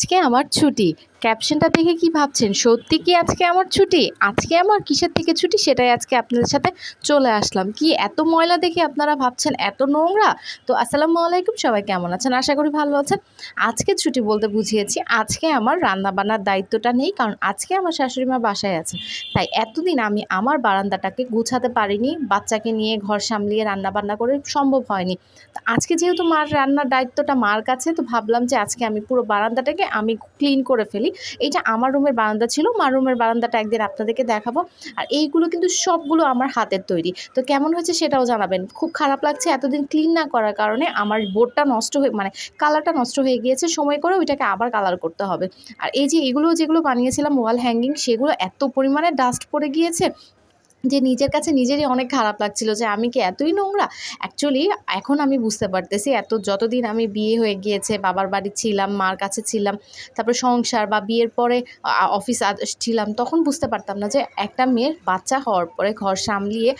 আজকে আমার ছুটি। ক্যাপশনটা দেখে কি ভাবছেন? সত্যি কি আজকে আমার ছুটি? আজকে আমার কিসের থেকে ছুটি সেটাই আজকে আপনাদের সাথে চলে আসলাম। কি এত ময়লা দেখে আপনারা ভাবছেন এত নোংরা? তো আসসালামু আলাইকুম, সবাই কেমন আছেন? আশা করি ভালো আছেন। আজকে ছুটি বলতে বুঝিয়েছি আজকে আমার রান্না-বান্নার দায়িত্বটা নেই, কারণ আজকে আমার শাশুড়ি মা বাসায় আছেন। তাই এতদিন আমি আমার বারান্দাটাকে গুছাতে পারিনি। বাচ্চাকে নিয়ে ঘর সামলিয়ে রান্না-বান্না করে সম্ভব হয়নি। তো আজকে যেহেতু মার রান্নার দায়িত্বটা মার কাছে, তো ভাবলাম যে আজকে আমি পুরো বারান্দাটাকে আমি ক্লিন করে ফেলি। এইটা আমার রুমের বারান্দা ছিল, মার রুমের বারান্দাটা একদিন আপনাদেরকে দেখাবো। আর এইগুলো কিন্তু সবগুলো আমার হাতের তৈরি। তো কেমন হয়েছে সেটাও জানাবেন। খুব খারাপ লাগছে এতদিন ক্লিন না করার কারণে আমার বোর্ডটা নষ্ট হয়ে কালারটা নষ্ট হয়ে গিয়েছে। সময় করে ওইটাকে আবার কালার করতে হবে। আর এই যে এগুলো যেগুলো বানিয়েছিলাম ওয়াল হ্যাঙ্গিং, সেগুলো এত পরিমাণে ডাস্ট পড়ে গিয়েছে যে নিজের কাছে নিজেরই অনেক খারাপ লাগছিল যে আমি কি এতই নোংরা? অ্যাকচুয়ালি এখন আমি বুঝতে পারতেছি, যতদিন আমি বিয়ে হয়ে গিয়েছে, বাবার বাড়ি ছিলাম, মার কাছে ছিলাম, তারপরে সংসার বা বিয়ের পরে অফিস ছিলাম, তখন বুঝতে পারতাম না যে একটা মেয়ের বাচ্চা হওয়ার পরে ঘর সামলিয়ে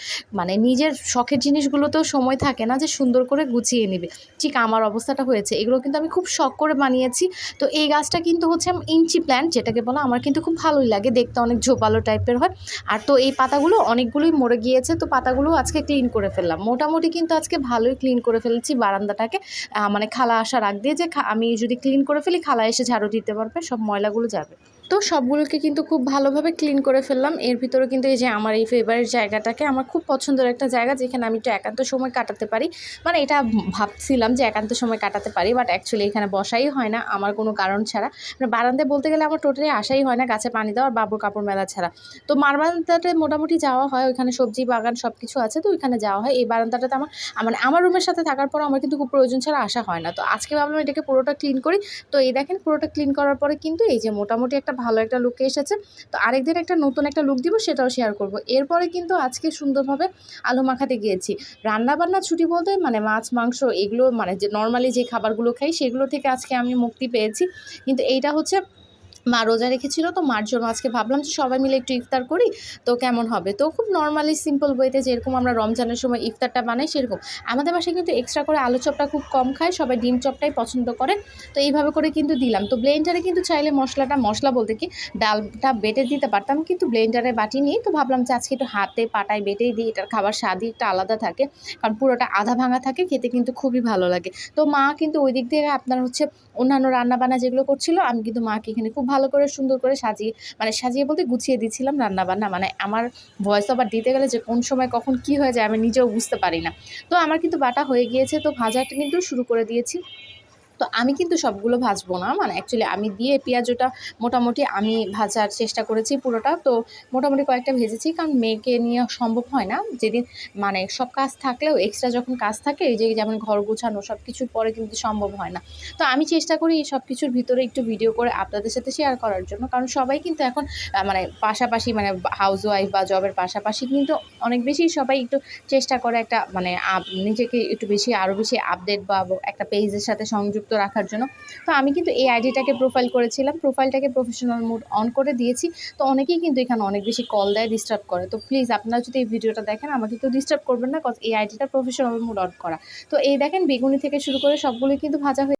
নিজের শখের জিনিসগুলোতেও সময় থাকে না যে সুন্দর করে গুছিয়ে নিবে। ঠিক আমার অবস্থাটা হয়েছে। এগুলো কিন্তু আমি খুব শখ করে বানিয়েছি। তো এই গাছটা কিন্তু হচ্ছে ইঞ্চি প্ল্যান্ট যেটাকে বলা, আমার কিন্তু খুব ভালোই লাগে, দেখতে অনেক ঝোপালো টাইপের হয়। আর তো এই পাতাগুলো অনেকগুলোই মরে গিয়েছে, তো পাতাগুলো আজকে ক্লিন করে ফেললাম। মোটামুটি কিন্তু আজকে ভালোই ক্লিন করে ফেলেছি বারান্দাটাকে। খালা আসার আগ দিয়ে যে আমি যদি ক্লিন করে ফেলি, খালা এসে ঝাড়ু দিতে পারবে, সব ময়লাগুলো যাবে। তো সবগুলোকে কিন্তু খুব ভালোভাবে ক্লিন করে ফেললাম। এর ভিতরে কিন্তু এই যে আমার এই ফেভারিট জায়গাটাকে, আমার খুব পছন্দের একটা জায়গা যেখানে আমি একটু একান্ত সময় কাটাতে পারি। এটা ভাবছিলাম যে একান্ত সময় কাটাতে পারি, বাট অ্যাকচুয়ালি এখানে বসাই হয় না আমার কোনো কারণ ছাড়া। বারান্দায় বলতে গেলে আমার টোটালি আসাই হয় না, গাছে পানি দেওয়া আর বাবুর কাপড় মেলা ছাড়া। তো মার বারান্দাটাতে মোটামুটি যাওয়া হয়, ওইখানে সবজি বাগান সব কিছু আছে, তো ওইখানে যাওয়া হয়। এই বারান্দাটাতে আমার রুমের সাথে থাকার পর আমার কিন্তু খুব প্রয়োজন ছাড়া আসা হয় না। তো আজকে ভাবলাম এটাকে পুরোটা ক্লিন করি। তো এই দেখেন পুরোটা ক্লিন করার পরে কিন্তু এই যে মোটামুটি একটা ভালো একটা লুকে এসেছে। তো আরেকদিন একটা নতুন একটা লুক দিব, সেটাও শেয়ার করব। এরপরে কিন্তু আজকে সুন্দরভাবে আলু মাখাতে গিয়েছি। রান্নাবান্না ছুটি বলতে মাছ মাংস এগুলো যে নর্মালি যে খাবারগুলো খাই সেগুলো থেকে আজকে আমি মুক্তি পেয়েছি। কিন্তু এইটা হচ্ছে মা রোজা রেখেছিল, তো মার জন্য আজকে ভাবলাম যে সবাই মিলে একটু ইফতার করি, তো কেমন হবে। তো খুব নর্মালি সিম্পল ওয়েতে যেরকম আমরা রমজানের সময় ইফতারটা বানাই সেরকম। আমাদের বাসায় কিন্তু এক্সট্রা করে আলু চপটা খুব কম খায়, সবাই ডিম চপটাই পছন্দ করে। তো এইভাবে করে কিন্তু দিলাম। তো ব্লেন্ডারে কিন্তু চাইলে মশলা বলতে কি ডালটা বেটে দিতে পারতাম, কিন্তু ব্লেন্ডারে বাটিনি। তো ভাবলাম যে আজকে একটু হাতে পাটায় বেটেই দিই, এটার খাবার স্বাদই একটা আলাদা থাকে, কারণ পুরোটা আধা ভাঙা থাকে, খেতে কিন্তু খুবই ভালো লাগে। তো মা কিন্তু ওই দিক থেকে আপনার হচ্ছে অন্যান্য রান্নাবান্না যেগুলো করছিল, আমি কিন্তু মাকে এখানে খুব ভালো করে সুন্দর করে সাজিয়ে সাজিয়ে বলতে গুছিয়ে দিচ্ছিলাম রান্নাবান্না। আমার ভয়েস ওভার দিতে গেলে যে কোন সময় কখন কি হয়ে যায় আমি নিজেও বুঝতে পারি না। তো আমার কিন্তু বাটা হয়ে গিয়েছে, তো ভাজাটা কিন্তু শুরু করে দিয়েছি। তো আমি কিন্তু সবগুলো ভাজবো না, অ্যাকচুয়ালি আমি দিয়ে পেঁয়াজটা মোটামুটি আমি ভাজার চেষ্টা করেছি পুরোটা। তো মোটামুটি কয়েকটা ভেজেছি, কারণ মেয়েকে নিয়ে সম্ভব হয় না যেদিন সব কাজ থাকলেও এক্সট্রা যখন কাজ থাকে, এই যে যেমন ঘর গোছানো সব কিছুর পরে কিন্তু সম্ভব হয় না। তো আমি চেষ্টা করি এই সব কিছুর ভিতরে একটু ভিডিও করে আপনাদের সাথে শেয়ার করার জন্য, কারণ সবাই কিন্তু এখন পাশাপাশি হাউস ওয়াইফ বা জবের পাশাপাশি কিন্তু অনেক বেশি সবাই একটু চেষ্টা করে একটা নিজেকে একটু বেশি আরও বেশি আপডেট বা একটা পেজের সাথে সংযুক্ত রাখার জন্য। তো আমি কিন্তু এই আইডিটাকে প্রোফাইল করেছিলাম, প্রোফাইলটাকে প্রফেশনাল মোড অন করে দিয়েছি। তো অনেকেই কিন্তু এখানে অনেক বেশি কল দেয়, ডিস্টার্ব করে। তো প্লিজ আপনারা যদি এই ভিডিওটা দেখেন আমাকে কেউ ডিস্টার্ব করবেন না, কজ এই আইডিটা প্রফেশনাল মোড অন করা। তো এই দেখেন বেগুনি থেকে শুরু করে সবগুলোই কিন্তু ভাজা হয়ে